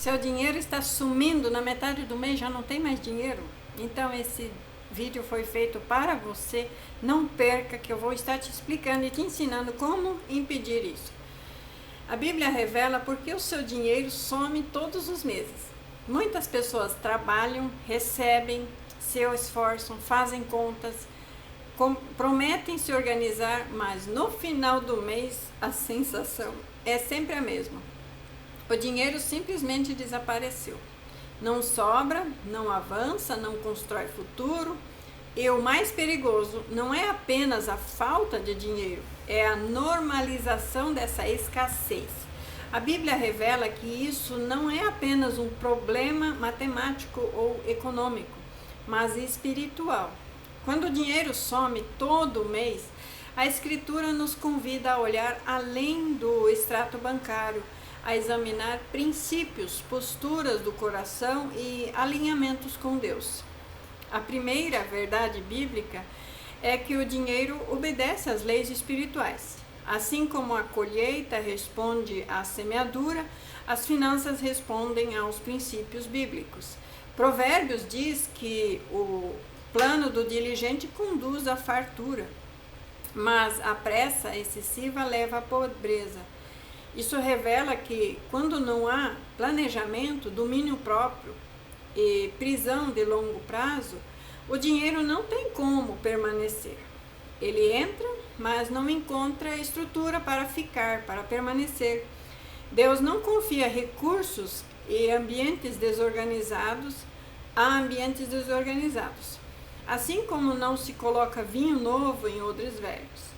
Seu dinheiro está sumindo, na metade do mês já não tem mais dinheiro. Então esse vídeo foi feito para você. Não perca, que eu vou estar te explicando e te ensinando como impedir isso. A Bíblia revela porque o seu dinheiro some todos os meses. Muitas pessoas trabalham, recebem, se esforçam, fazem contas, prometem se organizar, mas no final do mês a sensação é sempre a mesma. O dinheiro simplesmente desapareceu. Não sobra, não avança, não constrói futuro. E o mais perigoso não é apenas a falta de dinheiro, é a normalização dessa escassez. A Bíblia revela que isso não é apenas um problema matemático ou econômico, mas espiritual. Quando o dinheiro some todo mês, a Escritura nos convida a olhar além do extrato bancário, a examinar princípios, posturas do coração e alinhamentos com Deus. A primeira verdade bíblica é que o dinheiro obedece às leis espirituais. Assim como a colheita responde à semeadura, as finanças respondem aos princípios bíblicos. Provérbios diz que o plano do diligente conduz à fartura, mas a pressa excessiva leva à pobreza. Isso revela que, quando não há planejamento, domínio próprio e prisão de longo prazo, o dinheiro não tem como permanecer. Ele entra, mas não encontra estrutura para ficar, para permanecer. Deus não confia recursos e ambientes desorganizados a ambientes desorganizados. Assim como não se coloca vinho novo em odres velhos.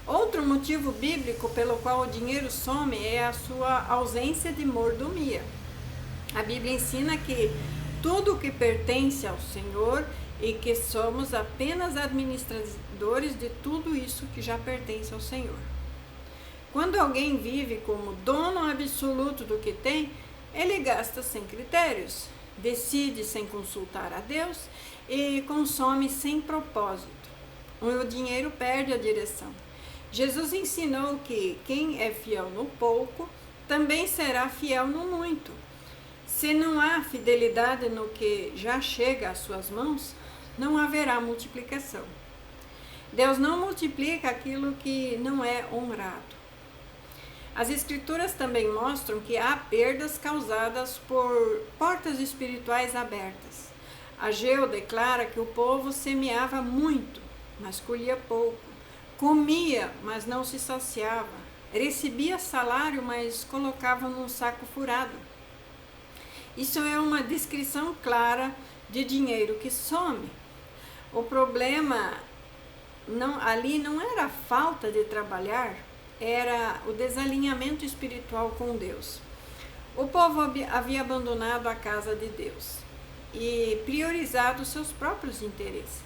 Outro motivo bíblico pelo qual o dinheiro some é a sua ausência de mordomia. A Bíblia ensina que tudo o que pertence ao Senhor e que somos apenas administradores de tudo isso que já pertence ao Senhor. Quando alguém vive como dono absoluto do que tem, ele gasta sem critérios, decide sem consultar a Deus e consome sem propósito. O dinheiro perde a direção. Jesus ensinou que quem é fiel no pouco também será fiel no muito. Se não há fidelidade no que já chega às suas mãos, não haverá multiplicação. Deus não multiplica aquilo que não é honrado. As Escrituras também mostram que há perdas causadas por portas espirituais abertas. Ageu declara que o povo semeava muito, mas colhia pouco. Comia, mas não se saciava. Recebia salário, mas colocava num saco furado. Isso é uma descrição clara de dinheiro que some. O problema ali não era a falta de trabalhar, era o desalinhamento espiritual com Deus. O povo havia abandonado a casa de Deus e priorizado seus próprios interesses.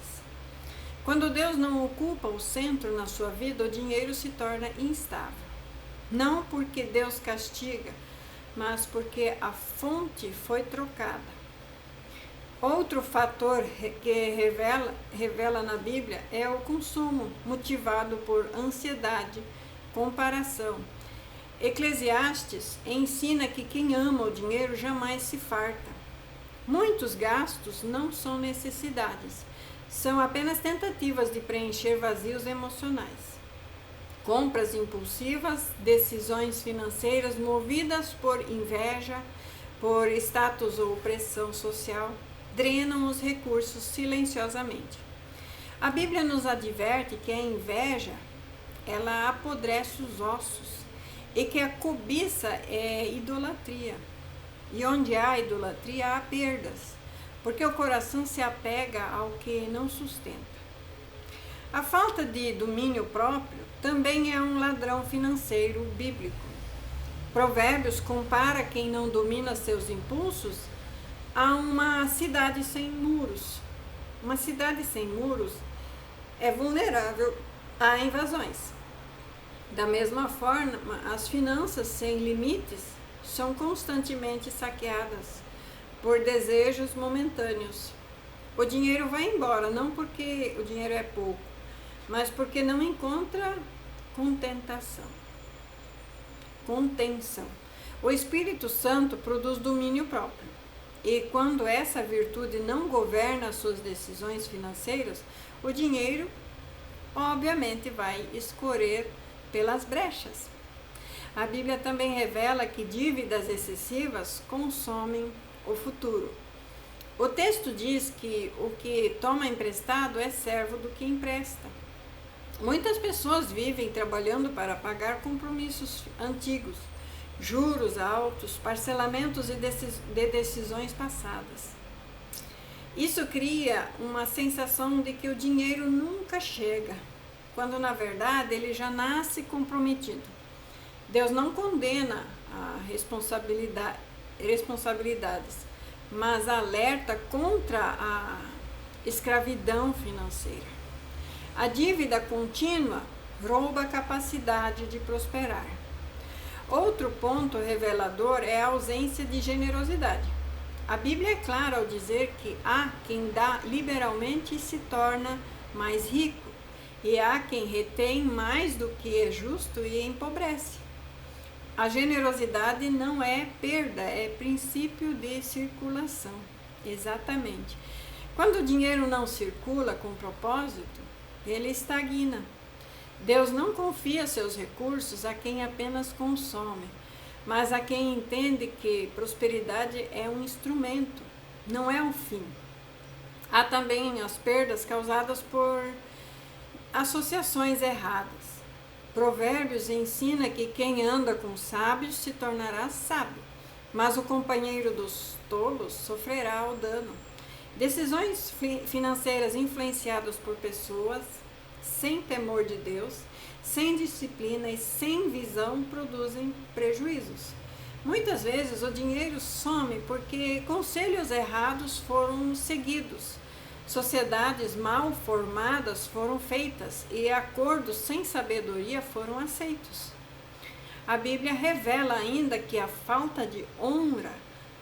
Quando Deus não ocupa o centro na sua vida, o dinheiro se torna instável. Não porque Deus castiga, mas porque a fonte foi trocada. Outro fator que revela na Bíblia é o consumo, motivado por ansiedade, comparação. Eclesiastes ensina que quem ama o dinheiro jamais se farta. Muitos gastos não são necessidades, são apenas tentativas de preencher vazios emocionais. Compras impulsivas, decisões financeiras movidas por inveja, por status ou pressão social, drenam os recursos silenciosamente. A Bíblia nos adverte que a inveja, ela apodrece os ossos e que a cobiça é idolatria. E onde há idolatria, há perdas, porque o coração se apega ao que não sustenta. A falta de domínio próprio também é um ladrão financeiro bíblico. Provérbios compara quem não domina seus impulsos a uma cidade sem muros. Uma cidade sem muros é vulnerável a invasões. Da mesma forma, as finanças sem limites são constantemente saqueadas por desejos momentâneos. O dinheiro vai embora, não porque o dinheiro é pouco, mas porque não encontra contenção. O Espírito Santo produz domínio próprio. E quando essa virtude não governa as suas decisões financeiras, o dinheiro, obviamente, vai escorrer pelas brechas. A Bíblia também revela que dívidas excessivas consomem o futuro. O texto diz que o que toma emprestado é servo do que empresta. Muitas pessoas vivem trabalhando para pagar compromissos antigos, juros altos, parcelamentos de decisões passadas. Isso cria uma sensação de que o dinheiro nunca chega, quando na verdade ele já nasce comprometido. Deus não condena a responsabilidades, mas alerta contra a escravidão financeira. A dívida contínua rouba a capacidade de prosperar. Outro ponto revelador é a ausência de generosidade. A Bíblia é clara ao dizer que há quem dá liberalmente e se torna mais rico, e há quem retém mais do que é justo e empobrece. A generosidade não é perda, é princípio de circulação. Exatamente. Quando o dinheiro não circula com propósito, ele estagna. Deus não confia seus recursos a quem apenas consome, mas a quem entende que prosperidade é um instrumento, não é um fim. Há também as perdas causadas por associações erradas. Provérbios ensina que quem anda com sábios se tornará sábio, mas o companheiro dos tolos sofrerá o dano. Decisões financeiras influenciadas por pessoas sem temor de Deus, sem disciplina e sem visão produzem prejuízos. Muitas vezes o dinheiro some porque conselhos errados foram seguidos, sociedades mal formadas foram feitas e acordos sem sabedoria foram aceitos. A Bíblia revela ainda que a falta de honra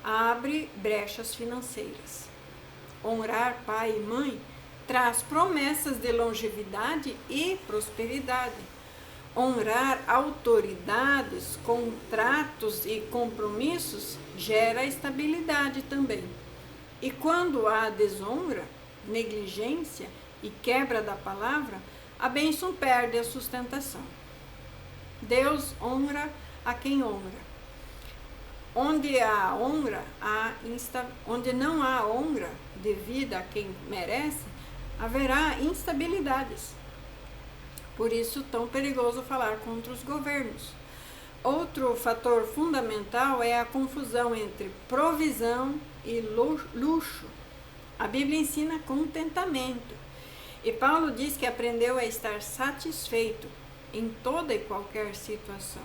abre brechas financeiras. Honrar pai e mãe traz promessas de longevidade e prosperidade. Honrar autoridades, contratos e compromissos gera estabilidade também. E quando há desonra, negligência e quebra da palavra, a bênção perde a sustentação. Deus honra a quem honra. Onde não há honra devida a quem merece, haverá instabilidades. Por isso, tão perigoso falar contra os governos. Outro fator fundamental é a confusão entre provisão e luxo. A Bíblia ensina contentamento. E Paulo diz que aprendeu a estar satisfeito em toda e qualquer situação.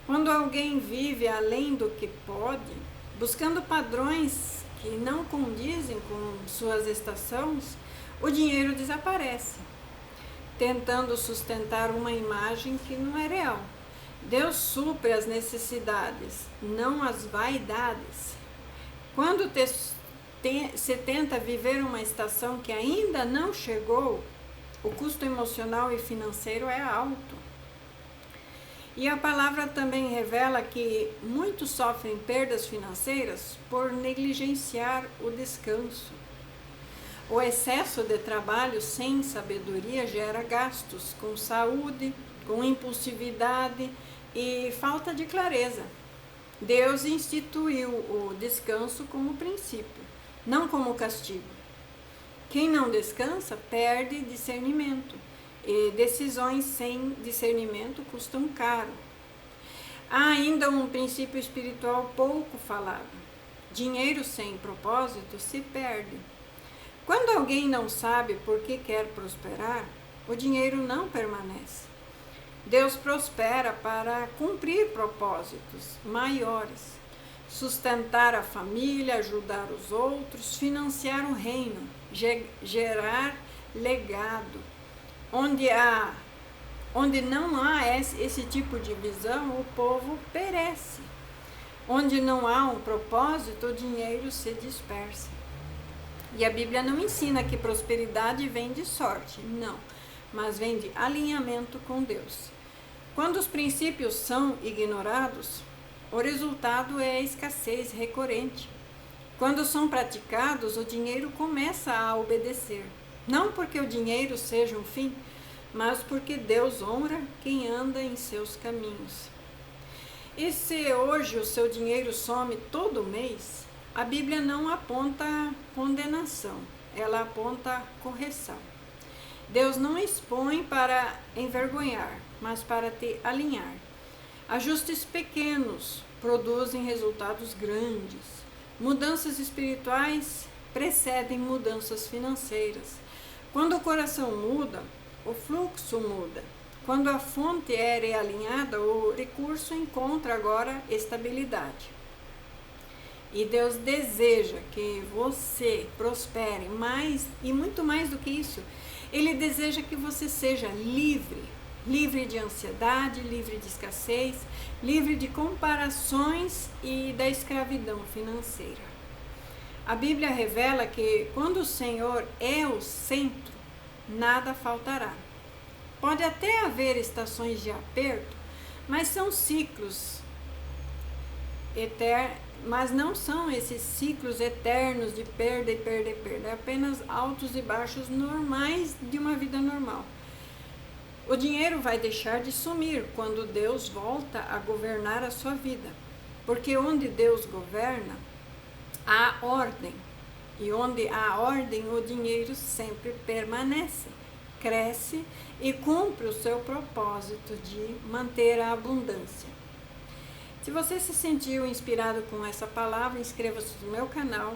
Quando alguém vive além do que pode, buscando padrões que não condizem com suas estações, o dinheiro desaparece, tentando sustentar uma imagem que não é real. Deus supre as necessidades, não as vaidades. Quando se tenta viver uma estação que ainda não chegou, o custo emocional e financeiro é alto. E a palavra também revela que muitos sofrem perdas financeiras por negligenciar o descanso. O excesso de trabalho sem sabedoria gera gastos com saúde, com impulsividade e falta de clareza. Deus instituiu o descanso como princípio, não como castigo. Quem não descansa perde discernimento. E decisões sem discernimento custam caro. Há ainda um princípio espiritual pouco falado. Dinheiro sem propósito se perde. Quando alguém não sabe por que quer prosperar, o dinheiro não permanece. Deus prospera para cumprir propósitos maiores, sustentar a família, ajudar os outros, financiar o reino, gerar legado. Onde não há esse tipo de visão, o povo perece. Onde não há um propósito, o dinheiro se dispersa. E a Bíblia não ensina que prosperidade vem de sorte, não, mas vem de alinhamento com Deus. Quando os princípios são ignorados, o resultado é a escassez recorrente. Quando são praticados, o dinheiro começa a obedecer. Não porque o dinheiro seja um fim, mas porque Deus honra quem anda em seus caminhos. E se hoje o seu dinheiro some todo mês, a Bíblia não aponta condenação, ela aponta correção. Deus não expõe para envergonhar, mas para te alinhar. Ajustes pequenos produzem resultados grandes. Mudanças espirituais precedem mudanças financeiras. Quando o coração muda, o fluxo muda. Quando a fonte é realinhada, o recurso encontra agora estabilidade. E Deus deseja que você prospere mais e muito mais do que isso. Ele deseja que você seja livre, livre de ansiedade, livre de escassez, livre de comparações e da escravidão financeira. A Bíblia revela que quando o Senhor é o centro, nada faltará. Pode até haver estações de aperto, mas são ciclos eternos, mas não são esses ciclos eternos de perda e perda e perda, é apenas altos e baixos normais de uma vida normal. O dinheiro vai deixar de sumir quando Deus volta a governar a sua vida, porque onde Deus governa, há ordem, e onde há ordem, o dinheiro sempre permanece, cresce e cumpre o seu propósito de manter a abundância. Se você se sentiu inspirado com essa palavra, inscreva-se no meu canal,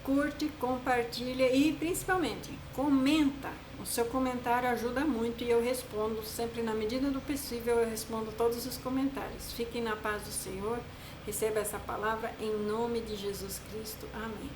curte, compartilha e principalmente comenta. O seu comentário ajuda muito e eu respondo sempre na medida do possível, eu respondo todos os comentários. Fiquem na paz do Senhor, receba essa palavra em nome de Jesus Cristo. Amém.